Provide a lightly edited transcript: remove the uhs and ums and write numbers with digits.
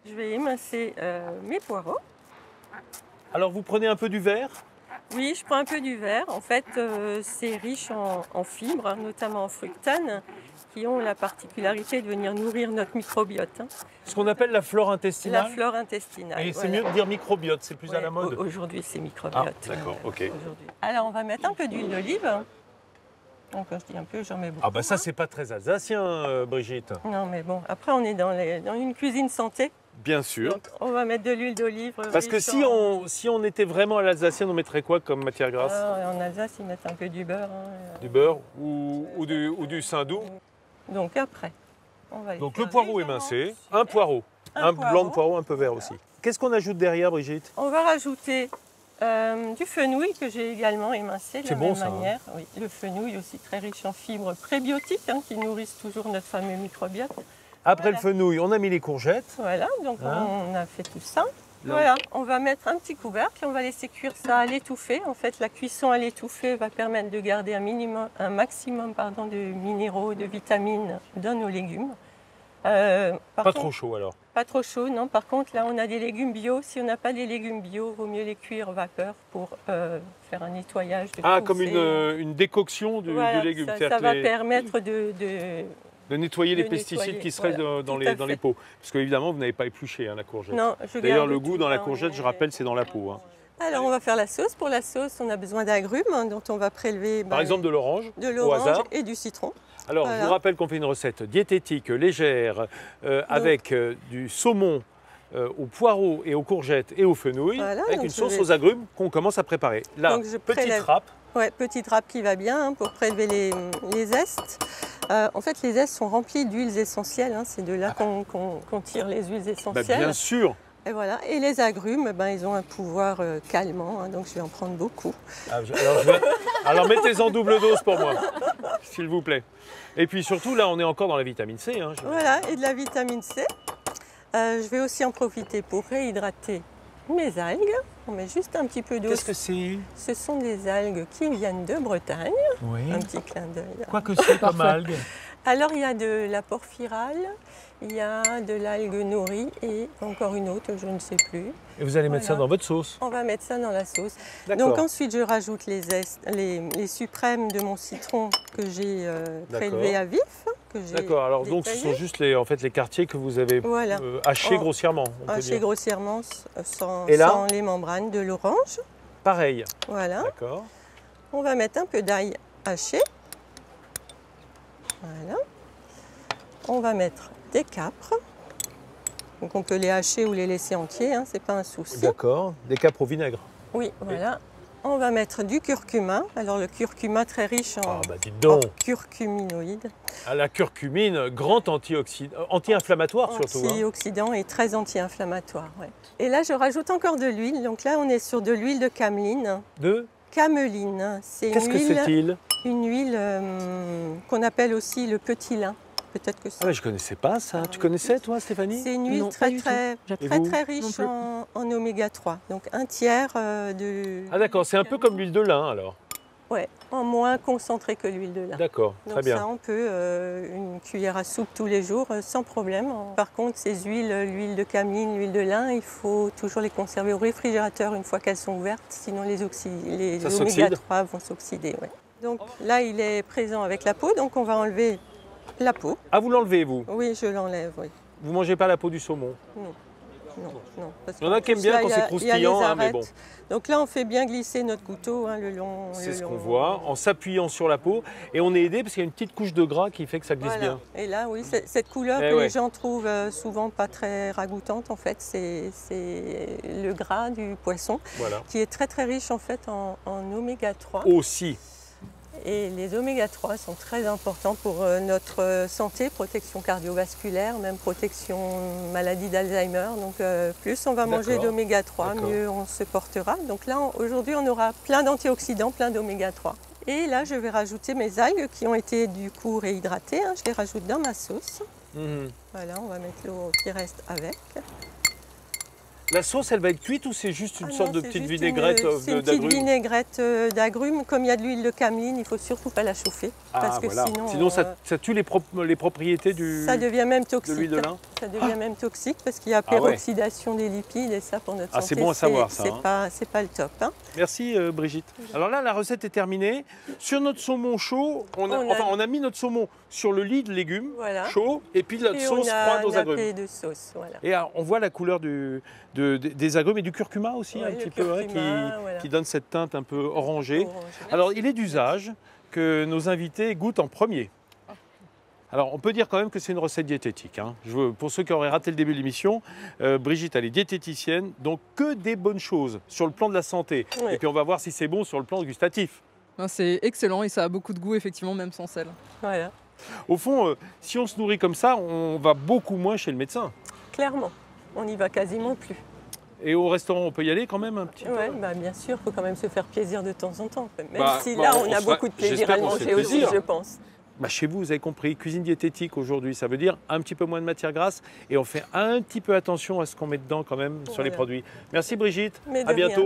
Je vais émincer mes poireaux. Alors vous prenez un peu du verre? Oui, je prends un peu du verre. En fait, c'est riche en fibres, hein, notamment en fructane, qui ont la particularité de venir nourrir notre microbiote. Hein. Ce qu'on appelle la flore intestinale? La flore intestinale. Et c'est mieux de dire microbiote, c'est plus à la mode? Aujourd'hui, c'est microbiote. Ah, d'accord, ok. Alors, on va mettre un peu d'huile d'olive. Donc, quand je dis un peu, j'en mets beaucoup. Ah bah ça, c'est pas très alsacien, Brigitte. Non, mais bon, après, on est dans une cuisine santé. Bien sûr. Donc, on va mettre de l'huile d'olive. Parce que si on était vraiment à l'alsacienne, on mettrait quoi comme matière grasse? En Alsace, ils mettent un peu du beurre. Hein. Du beurre ou du saindoux. Donc après, on va Donc le poireau émincé, un poireau, un blanc de poireau un peu vert aussi. Qu'est-ce qu'on ajoute derrière, Brigitte? On va rajouter du fenouil que j'ai également émincé de la même manière. Hein. Oui, le fenouil aussi très riche en fibres prébiotiques qui nourrissent toujours notre fameux microbiote. Après le fenouil, on a mis les courgettes. Voilà, donc on a fait tout ça. Voilà, on va mettre un petit couvercle et on va laisser cuire ça à l'étouffée. En fait, la cuisson à l'étouffée va permettre de garder un maximum de minéraux, de vitamines dans nos légumes. Pas trop chaud alors? Pas trop chaud, non. Par contre, là, on a des légumes bio. Si on n'a pas des légumes bio, il vaut mieux les cuire vapeur pour faire un nettoyage. Comme une décoction du légume. Ça va permettre de nettoyer les pesticides qui seraient dans les pots. Parce qu'évidemment, vous n'avez pas épluché la courgette. Non, d'ailleurs, le goût dans la courgette, je rappelle, c'est dans la peau. Hein. Alors, on va faire la sauce. Pour la sauce, on a besoin d'agrumes dont on va prélever... Par exemple, de l'orange au hasard. Et du citron. Alors, je vous rappelle qu'on fait une recette diététique, légère, avec du saumon aux poireaux et aux courgettes et aux fenouil, avec une sauce aux agrumes qu'on commence à préparer. Là, petite râpe. Ouais, petite râpe qui va bien pour prélever les zestes. En fait, les zestes sont remplis d'huiles essentielles. Hein, c'est de là qu'on tire les huiles essentielles. Bien sûr. Et voilà. Et les agrumes, ils ont un pouvoir calmant, donc je vais en prendre beaucoup. Alors mettez-en double dose pour moi, s'il vous plaît. Et puis surtout, là, on est encore dans la vitamine C. Hein, voilà, et de la vitamine C. Je vais aussi en profiter pour réhydrater mes algues. On met juste un petit peu d'eau. Qu'est-ce que c'est? Ce sont des algues qui viennent de Bretagne. Oui. Un petit clin d'œil. Quoi que c'est comme algue? Alors, il y a de la porphyrale, il y a de l'algue nori et encore une autre, je ne sais plus. Et vous allez mettre ça dans votre sauce? On va mettre ça dans la sauce. Donc ensuite, je rajoute les suprêmes de mon citron que j'ai prélevé à vif. D'accord, alors donc ce sont juste les quartiers que vous avez hachés grossièrement. Hachés grossièrement sans les membranes, de l'orange. Pareil. Voilà. D'accord. On va mettre un peu d'ail haché. Voilà. On va mettre des capres. Donc on peut les hacher ou les laisser entiers, hein, c'est pas un souci. D'accord, des capres au vinaigre. Oui, voilà. On va mettre du curcuma. Alors le curcuma très riche en curcuminoïdes. La curcumine, grand anti-inflammatoire surtout. Antioxydant et très anti-inflammatoire. Ouais. Et là je rajoute encore de l'huile. Donc là on est sur de l'huile de cameline. De cameline. Qu'est-ce que c'est-il? Une huile qu'on appelle aussi le petit lin. Peut-être que ça. Ah mais je ne connaissais pas ça. Tu connaissais toi, Stéphanie? C'est une huile très riche en oméga 3. Donc un tiers de... Ah d'accord, c'est un peu comme l'huile de lin alors? Ouais, en moins concentré que l'huile de lin. D'accord, très bien. Donc ça, on peut une cuillère à soupe tous les jours sans problème. Par contre, ces huiles, l'huile de cameline, l'huile de lin, il faut toujours les conserver au réfrigérateur une fois qu'elles sont ouvertes, sinon les oméga 3 vont s'oxyder. Ouais. Donc là, il est présent avec la peau, donc on va enlever la peau. Ah, vous l'enlevez, vous? Oui, je l'enlève, oui. Vous ne mangez pas la peau du saumon? Non. Non. Il y en a qui aiment bien quand c'est croustillant, mais bon. Donc là, on fait bien glisser notre couteau le long. C'est ce qu'on voit, en s'appuyant sur la peau. Et on est aidé parce qu'il y a une petite couche de gras qui fait que ça glisse bien. Et là, oui, cette couleur que les gens trouvent souvent pas très ragoûtante, en fait, c'est le gras du poisson, qui est très très riche en fait en oméga 3. Aussi. Et les oméga 3 sont très importants pour notre santé, protection cardiovasculaire, même protection maladie d'Alzheimer. Donc plus on va manger d'oméga 3, mieux on se portera. Donc là, aujourd'hui, on aura plein d'antioxydants, plein d'oméga 3. Et là, je vais rajouter mes algues qui ont été du coup réhydratées. Je les rajoute dans ma sauce. Voilà, on va mettre l'eau qui reste avec. La sauce, elle va être cuite ou c'est juste une sorte de petite vinaigrette d'agrumes? C'est une petite vinaigrette d'agrumes. Comme il y a de l'huile de cameline, il ne faut surtout pas la chauffer. Parce que sinon ça tue les propriétés ça devient même toxique. de l'huile de lin. ça devient même toxique parce qu'il y a peroxydation des lipides et ça pour notre santé, c'est bon à savoir ça. C'est pas le top. Hein. Merci Brigitte. Alors là, la recette est terminée. Sur notre saumon chaud, on a mis notre saumon sur le lit de légumes chaud et puis notre sauce froide aux agrumes. De sauce, voilà. Et on voit la couleur des agrumes et du curcuma aussi un petit peu, qui donne cette teinte un peu orangée. Alors il est d'usage que nos invités goûtent en premier. Alors, on peut dire quand même que c'est une recette diététique. Hein. Pour ceux qui auraient raté le début de l'émission, Brigitte, elle est diététicienne, donc que des bonnes choses sur le plan de la santé. Oui. Et puis, on va voir si c'est bon sur le plan gustatif. C'est excellent et ça a beaucoup de goût, effectivement, même sans sel. Voilà. Au fond, si on se nourrit comme ça, on va beaucoup moins chez le médecin. Clairement, on n'y va quasiment plus. Et au restaurant, on peut y aller quand même un petit peu? Oui, bien sûr, il faut quand même se faire plaisir de temps en temps. Même si là, on a beaucoup de plaisir à manger aussi, je pense. Chez vous, vous avez compris, cuisine diététique aujourd'hui, ça veut dire un petit peu moins de matière grasse et on fait un petit peu attention à ce qu'on met dedans quand même sur les produits. Merci Brigitte, à bientôt.